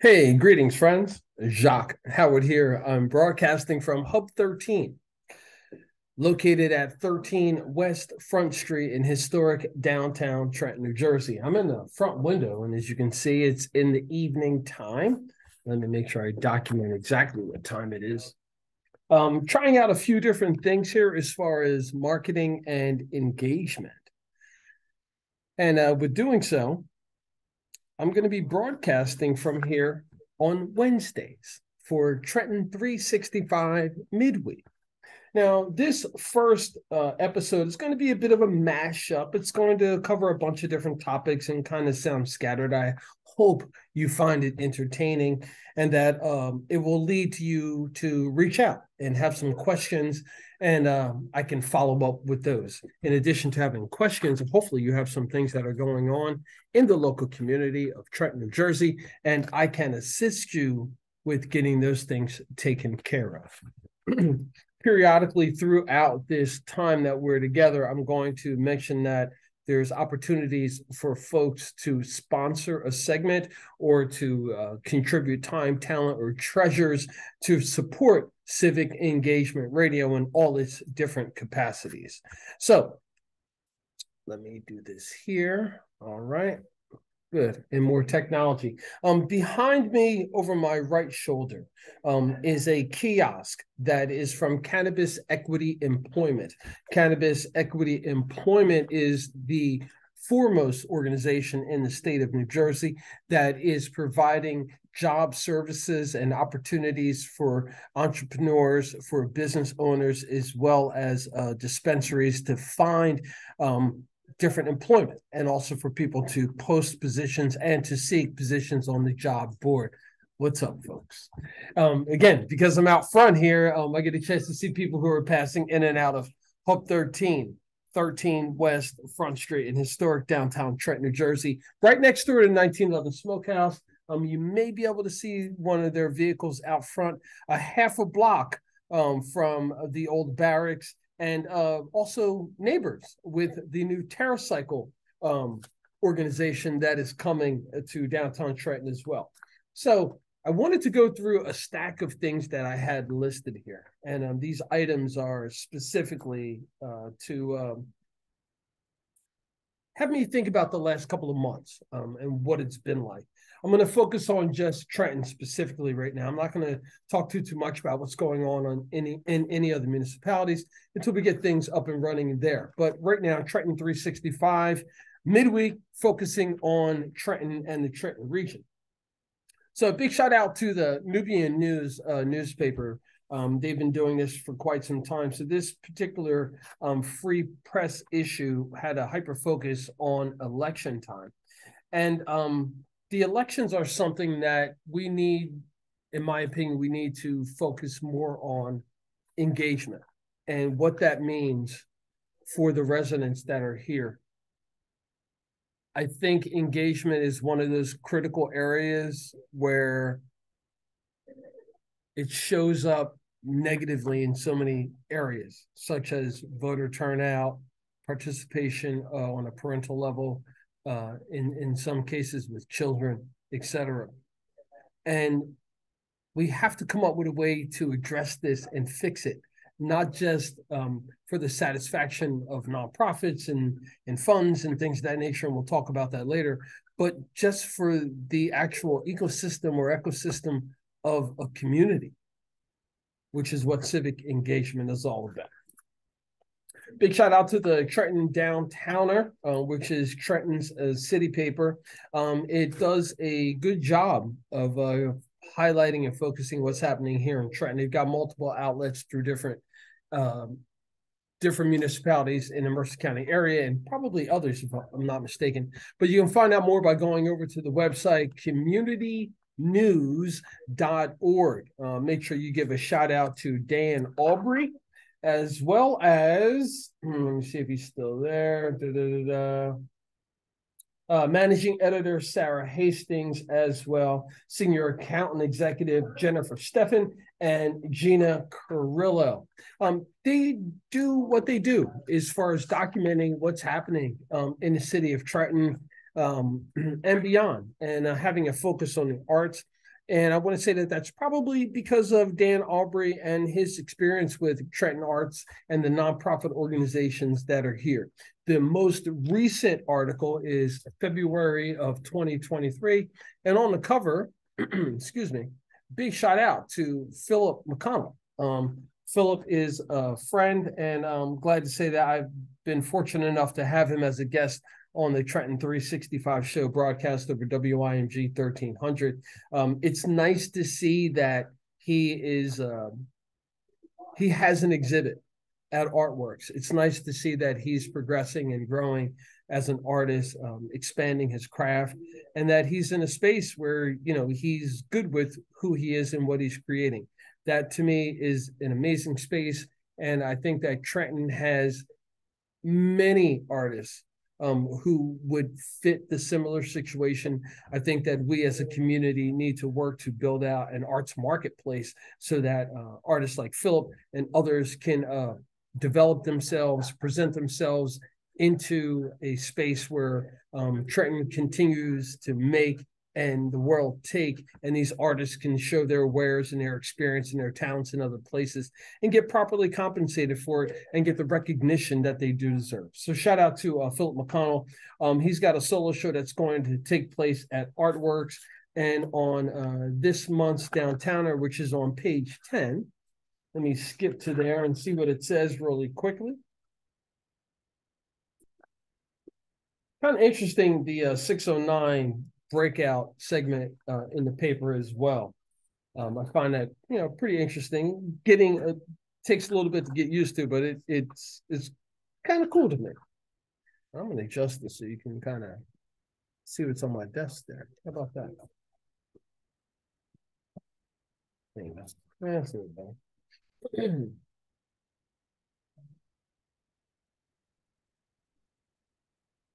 Hey, greetings, friends. Jacque Howard here. I'm broadcasting from Hub 13, located at 13 West Front Street in historic downtown Trenton, New Jersey. I'm in the front window, and as you can see, it's in the evening time. Let me make sure I document exactly what time it is. Trying out a few different things here as far as marketing and engagement. And with doing so, I'm going to be broadcasting from here on Wednesdays for Trenton 365 midweek. Now, this first episode is going to be a bit of a mashup. It's going to cover a bunch of different topics and kind of sound scattered. I hope you find it entertaining and that it will lead to you to reach out and have some questions, and I can follow up with those. In addition to having questions, hopefully you have some things that are going on in the local community of Trenton, New Jersey, and I can assist you with getting those things taken care of. Periodically throughout this time that we're together, I'm going to mention that there's opportunities for folks to sponsor a segment or to contribute time, talent, or treasures to support civic engagement radio in all its different capacities. So let me do this here. All right. Good. And more technology. Behind me over my right shoulder is a kiosk that is from Cannabis Equity Employment. Cannabis Equity Employment is the foremost organization in the state of New Jersey that is providing job services and opportunities for entrepreneurs, for business owners, as well as dispensaries to find different employment, and also for people to post positions and to seek positions on the job board. What's up, folks? Again, because I'm out front here, I get a chance to see people who are passing in and out of Hub 13, 13 West Front Street in historic downtown Trenton, New Jersey, right next door to 1911 Smokehouse. You may be able to see one of their vehicles out front, a half a block from the old barracks, and also neighbors with the new TerraCycle organization that is coming to downtown Trenton as well. So I wanted to go through a stack of things that I had listed here. And these items are specifically to have me think about the last couple of months and what it's been like. I'm going to focus on just Trenton specifically right now. I'm not going to talk too much about what's going on in any other municipalities until we get things up and running there. But right now, Trenton 365, midweek, focusing on Trenton and the Trenton region. So a big shout out to the Nubian News newspaper. They've been doing this for quite some time. So this particular free press issue had a hyper focus on election time. And the elections are something that we need, in my opinion, we need to focus more on engagement and what that means for the residents that are here. I think engagement is one of those critical areas where it shows up negatively in so many areas, such as voter turnout, participation on a parental level, in some cases with children, etc. And we have to come up with a way to address this and fix it, not just for the satisfaction of nonprofits and funds and things of that nature, and we'll talk about that later, but just for the actual ecosystem or ecosystem of a community, which is what civic engagement is all about. Big shout out to the Trenton Downtowner, which is Trenton's city paper. It does a good job of highlighting and focusing what's happening here in Trenton. They've got multiple outlets through different municipalities in the Mercer County area, and probably others, if I'm not mistaken. But you can find out more by going over to the website communitynews.org. Make sure you give a shout out to Dan Aubrey, as well as, let me see if he's still there. Managing editor Sarah Hastings, as well, senior accountant executive Jennifer Steffen, and Gina Carrillo. They do what they do as far as documenting what's happening in the city of Trenton and beyond, and having a focus on the arts. And I want to say that that's probably because of Dan Aubrey and his experience with Trenton Arts and the nonprofit organizations that are here. The most recent article is February of 2023. And on the cover, excuse me, big shout out to Philip McConnell. Philip is a friend, and I'm glad to say that I've been fortunate enough to have him as a guest on the Trenton 365 show broadcast over WIMG 1300. It's nice to see that he has an exhibit at Artworks. It's nice to see that he's progressing and growing as an artist, expanding his craft, and that he's in a space where, you know, he's good with who he is and what he's creating. That to me is an amazing space. And I think that Trenton has many artists who would fit the similar situation. I think that we as a community need to work to build out an arts marketplace so that artists like Philip and others can develop themselves, present themselves into a space where Trenton continues to make and the world take, and these artists can show their wares and their experience and their talents in other places and get properly compensated for it and get the recognition that they do deserve. So shout out to Philip McConnell. He's got a solo show that's going to take place at Artworks and on this month's Downtowner, which is on page 10. Let me skip to there and see what it says really quickly. Kind of interesting, the 609 breakout segment in the paper as well. I find that, you know, pretty interesting. Takes a little bit to get used to, but it's kind of cool to me. I'm going to adjust this so you can kind of see what's on my desk there. How about that? There you go. That's it, man.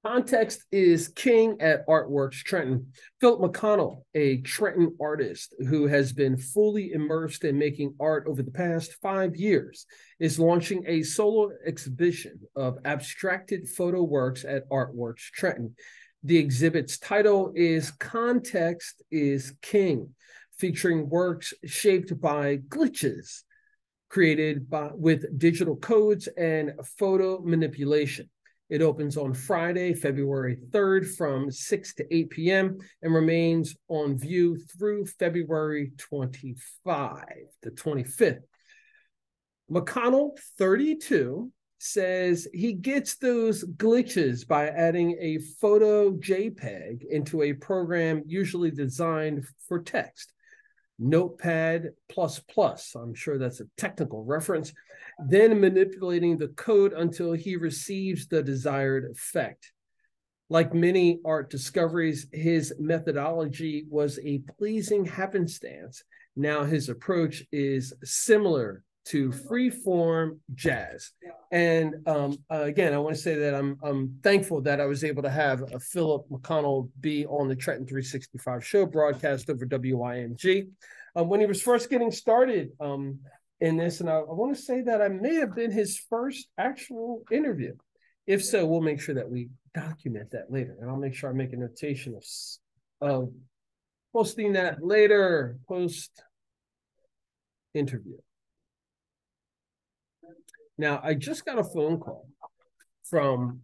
Context is king at Artworks Trenton. Philip McConnell, a Trenton artist who has been fully immersed in making art over the past 5 years, is launching a solo exhibition of abstracted photo works at Artworks Trenton. The exhibit's title is Context is King, featuring works shaped by glitches created with digital codes and photo manipulation. It opens on Friday, February 3rd from 6 to 8 p.m. and remains on view through February 25, the 25th. McConnell, 32, says he gets those glitches by adding a photo JPEG into a program usually designed for text. Notepad++, I'm sure that's a technical reference, then manipulating the code until he receives the desired effect. Like many art discoveries, his methodology was a pleasing happenstance. Now his approach is similar to free-form jazz. And again, I want to say that I'm thankful that I was able to have Philip McConnell be on the Trenton 365 show broadcast over WIMG. When he was first getting started in this, and I want to say that I may have been his first actual interview. If so, we'll make sure that we document that later. And I'll make sure I make a notation of posting that later, post-interview. Now, I just got a phone call from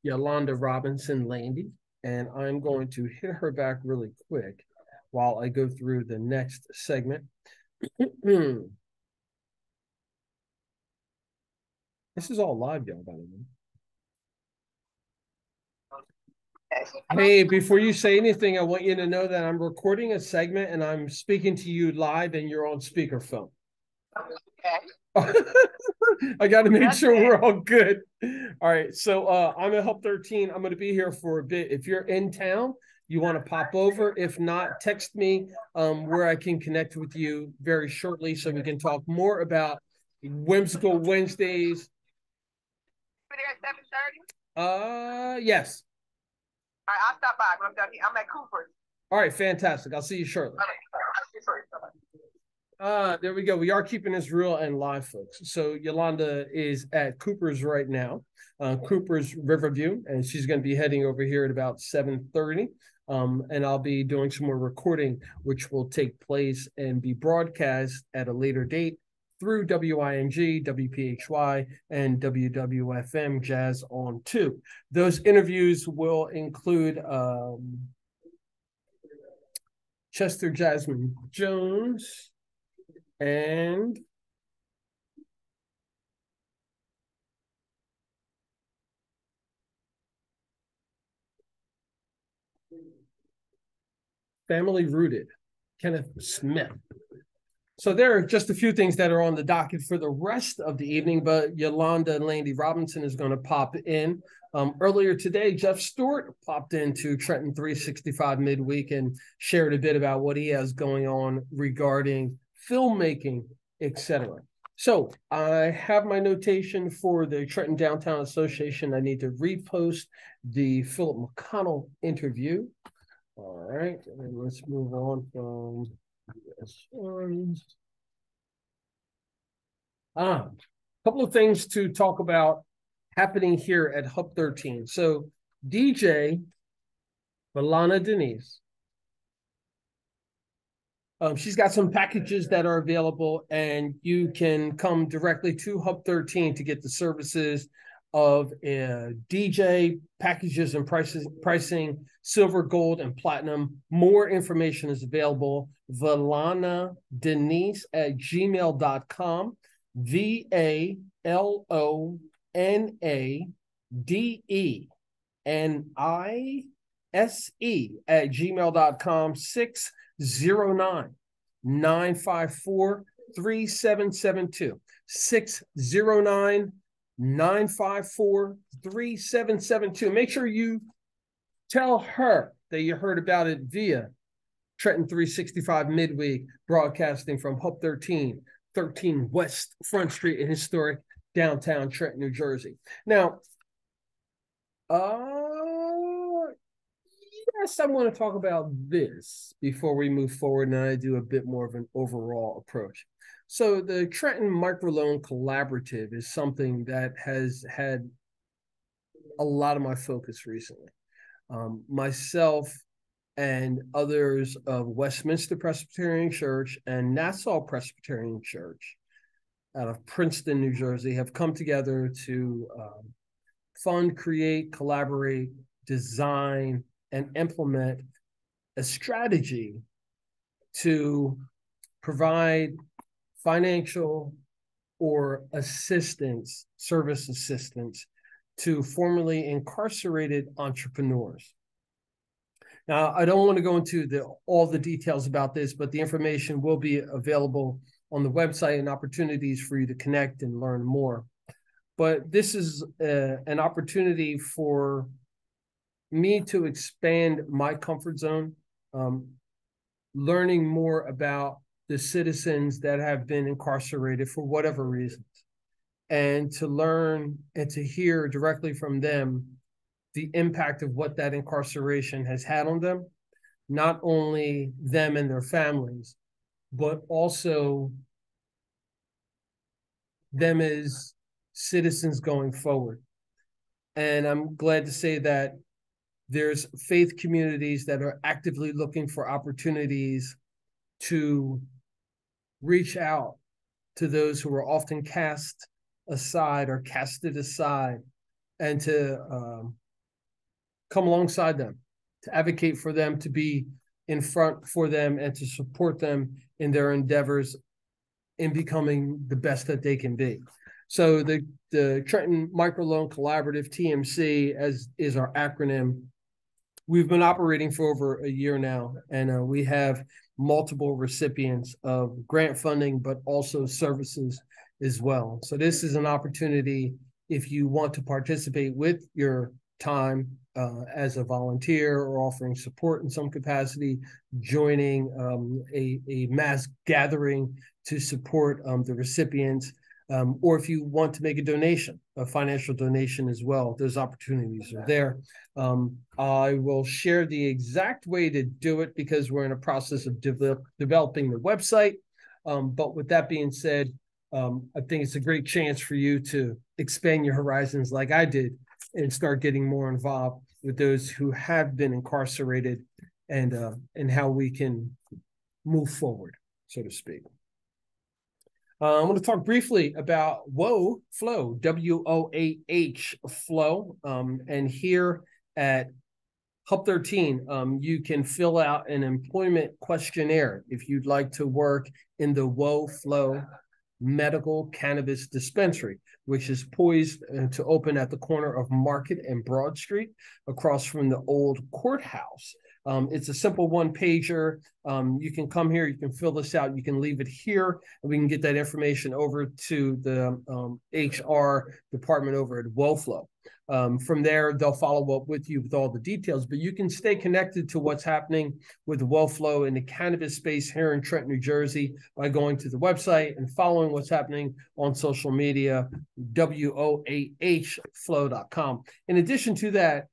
Yolanda Robinson Landy, and I'm going to hit her back really quick while I go through the next segment. This is all live, y'all, by the way. Hey, before you say anything, I want you to know that I'm recording a segment and I'm speaking to you live and you're on speakerphone. Okay. I got to make sure we're all good. All right. So I'm at Hub 13. I'm going to be here for a bit. If you're in town, you want to pop over. If not, text me where I can connect with you very shortly so we can talk more about Whimsical Wednesdays. There at 7:30? Yes. All right, I'll stop by when I'm done here. I'm at Cooper's. All right, fantastic. I'll see you shortly. There we go. We are keeping this real and live, folks. So Yolanda is at Cooper's right now, Cooper's Riverview, and she's going to be heading over here at about 7:30. And I'll be doing some more recording, which will take place and be broadcast at a later date through WING, WPHY, and WWFM Jazz on 2. Those interviews will include Chester Jasmine Jones and Family Rooted, Kenneth Smith. So there are just a few things that are on the docket for the rest of the evening, but Yolanda and Landy Robinson is going to pop in. Earlier today, Jeff Stewart popped into Trenton 365 midweek and shared a bit about what he has going on regarding filmmaking, etc. So I have my notation for the Trenton Downtown Association. I need to repost the Philip McConnell interview. All right, and let's move on from this one. A couple of things to talk about happening here at Hub 13. So DJ Valana Denise, she's got some packages that are available, and you can come directly to Hub 13 to get the services of DJ packages and pricing, silver, gold, and platinum. More information is available. Valana Denise at gmail.com. VALONADENISE at gmail.com. 609-954-3772. 609-954-3772. Make sure you tell her that you heard about it via Trenton 365 midweek, broadcasting from Hub 13 West Front Street in historic downtown Trenton, New Jersey. Now, yes, I want to talk about this before we move forward, and I do a bit more of an overall approach. So the Trenton Microloan Collaborative is something that has had a lot of my focus recently. Myself and others of Westminster Presbyterian Church and Nassau Presbyterian Church out of Princeton, New Jersey, have come together to fund, create, collaborate, design, and implement a strategy to provide financial or assistance, service assistance to formerly incarcerated entrepreneurs. Now, I don't want to go into all the details about this, but the information will be available on the website and opportunities for you to connect and learn more. But this is an opportunity for me to expand my comfort zone, learning more about the citizens that have been incarcerated for whatever reasons, and to learn and to hear directly from them the impact of what that incarceration has had on them, not only them and their families, but also them as citizens going forward. And I'm glad to say that there's faith communities that are actively looking for opportunities to reach out to those who are often cast aside or casted aside, and to come alongside them, to advocate for them, to be in front for them, and to support them in their endeavors in becoming the best that they can be. So the Trenton Microloan Collaborative, TMC, as is our acronym, we've been operating for over a year now, and we have multiple recipients of grant funding, but also services as well. So this is an opportunity, if you want to participate with your time as a volunteer or offering support in some capacity, joining a mass gathering to support the recipients, or if you want to make a donation, a financial donation as well, those opportunities are there. I will share the exact way to do it because we're in a process of developing the website. But with that being said, I think it's a great chance for you to expand your horizons like I did and start getting more involved with those who have been incarcerated and how we can move forward, so to speak. I'm going to talk briefly about WOAH Flow, WOAH Flow, and here at Hub 13, you can fill out an employment questionnaire if you'd like to work in the WOAH Flow medical cannabis dispensary, which is poised to open at the corner of Market and Broad Street across from the old courthouse. It's a simple one-pager. You can come here, you can fill this out, you can leave it here, and we can get that information over to the HR department over at WOFlow. From there, they'll follow up with you with all the details, but you can stay connected to what's happening with WOFlow in the cannabis space here in Trenton, New Jersey by going to the website and following what's happening on social media, WOAHflow.com. In addition to that,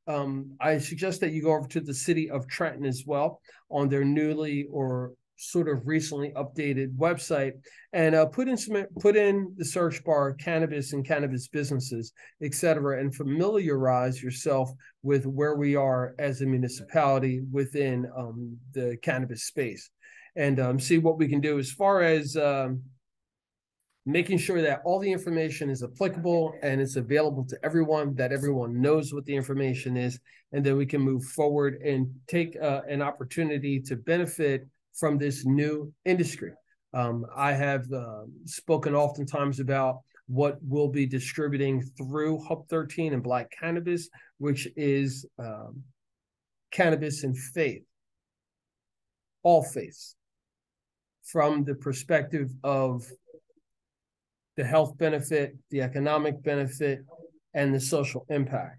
I suggest that you go over to the city of Trenton as well on their newly or sort of recently updated website and put in the search bar cannabis and cannabis businesses, etc., and familiarize yourself with where we are as a municipality within the cannabis space, and see what we can do as far as making sure that all the information is applicable and it's available to everyone, that everyone knows what the information is, and then we can move forward and take an opportunity to benefit from this new industry. I have spoken oftentimes about what we'll be distributing through Hub 13 and Black Cannabis, which is cannabis and faith, all faiths, from the perspective of the health benefit, the economic benefit, and the social impact.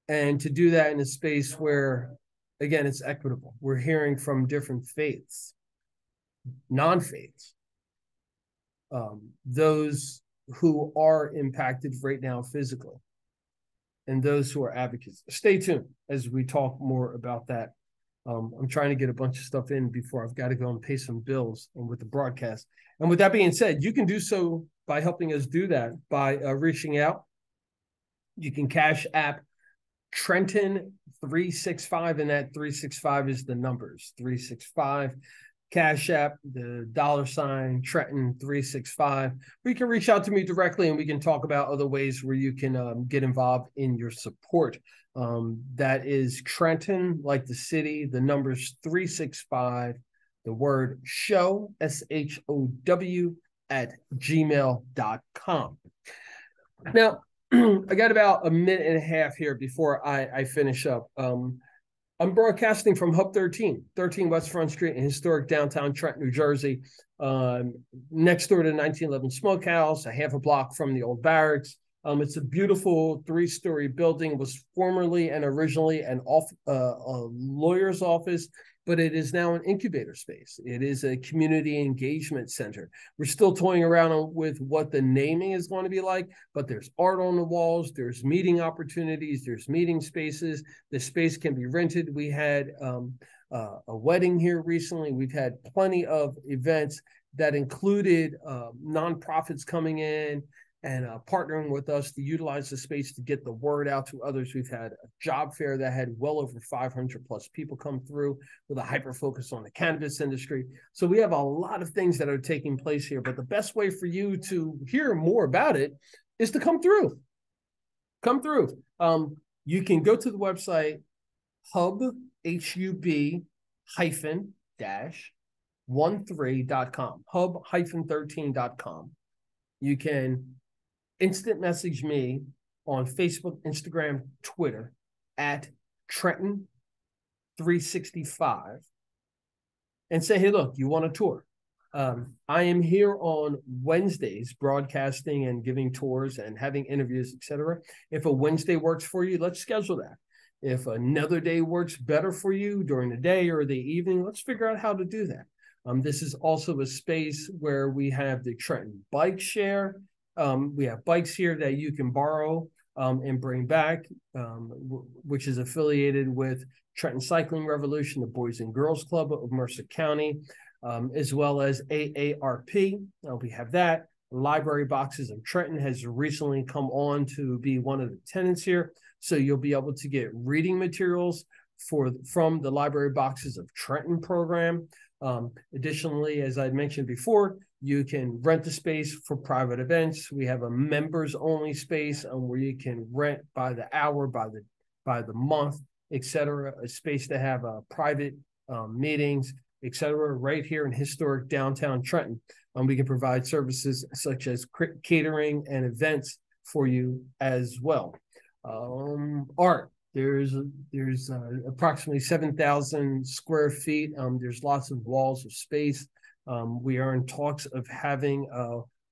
And to do that in a space where, again, it's equitable. We're hearing from different faiths, non-faiths, those who are impacted right now physically, and those who are advocates. Stay tuned as we talk more about that. I'm trying to get a bunch of stuff in before I've got to go and pay some bills with the broadcast. And with that being said, you can do so by helping us do that by reaching out. You can Cash App Trenton 365, and that 365 is the numbers 365. Cash App the $ Trenton 365. Or you can reach out to me directly, and we can talk about other ways where you can get involved in your support. That is Trenton, like the city, the numbers 365, the word show, SHOW, @gmail.com. Now, I got about a minute and a half here before I finish up. I'm broadcasting from Hub 13 West Front Street in historic downtown Trenton, New Jersey, next door to 1911 Smokehouse, a half a block from the old barracks. It's a beautiful 3-story building. It was formerly and originally a lawyer's office, but it is now an incubator space. It is a community engagement center. We're still toying around with what the naming is going to be like, but there's art on the walls, there's meeting opportunities, there's meeting spaces. The space can be rented. We had a wedding here recently. We've had plenty of events that included nonprofits coming in and partnering with us to utilize the space to get the word out to others. We've had a job fair that had well over 500 plus people come through with a hyper focus on the cannabis industry. So we have a lot of things that are taking place here, but the best way for you to hear more about it is to come through. Come through. You can go to the website hub-13.com, hub-13.com. You can instant message me on Facebook, Instagram, Twitter at Trenton 365 and say, hey, look, you want a tour? I am here on Wednesdays broadcasting and giving tours and having interviews, etc. If a Wednesday works for you, let's schedule that. If another day works better for you during the day or the evening, let's figure out how to do that. This is also a space where we have the Trenton Bike Share. We have bikes here that you can borrow and bring back, which is affiliated with Trenton Cycling Revolution, the Boys and Girls Club of Mercer County, as well as AARP. We have that. Library Boxes of Trenton has recently come on to be one of the tenants here. So you'll be able to get reading materials from the Library Boxes of Trenton program. Additionally, as I mentioned before, you can rent the space for private events. We have a members only space where you can rent by the hour, by the month, etc. A space to have private meetings, etc. Right here in historic downtown Trenton. We can provide services such as catering and events for you as well. Art. There's approximately 7,000 square feet. There's lots of walls of space. We are in talks of having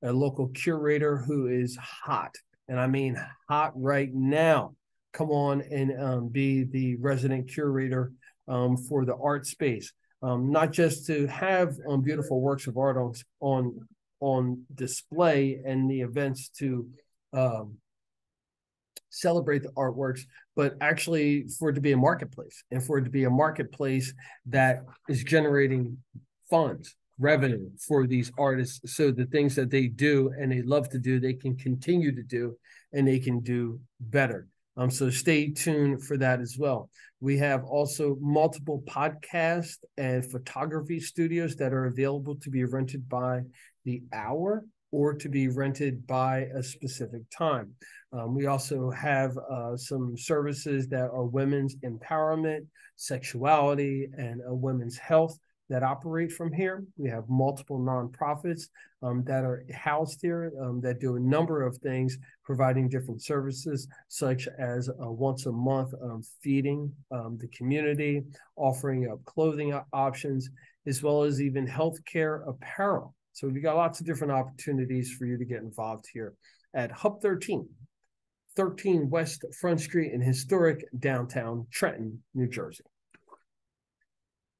a local curator who is hot, and I mean hot right now. Come on and be the resident curator for the art space. Not just to have beautiful works of art on display and the events to celebrate the artworks, but actually for it to be a marketplace, and for it to be a marketplace that is generating funds, revenue for these artists, so the things that they do and they love to do, they can continue to do and they can do better. So stay tuned for that as well. We have also multiple podcast and photography studios that are available to be rented by the hour or to be rented by a specific time. We also have some services that are women's empowerment, sexuality, and women's health that operate from here. We have multiple nonprofits that are housed here that do a number of things, providing different services, such as once a month feeding the community, offering up clothing options, as well as even healthcare apparel. So we've got lots of different opportunities for you to get involved here at Hub 13 West Front Street in historic downtown Trenton, New Jersey.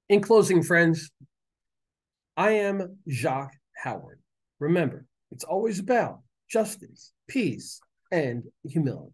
In closing, friends, I am Jacque Howard. Remember, it's always about justice, peace, and humility.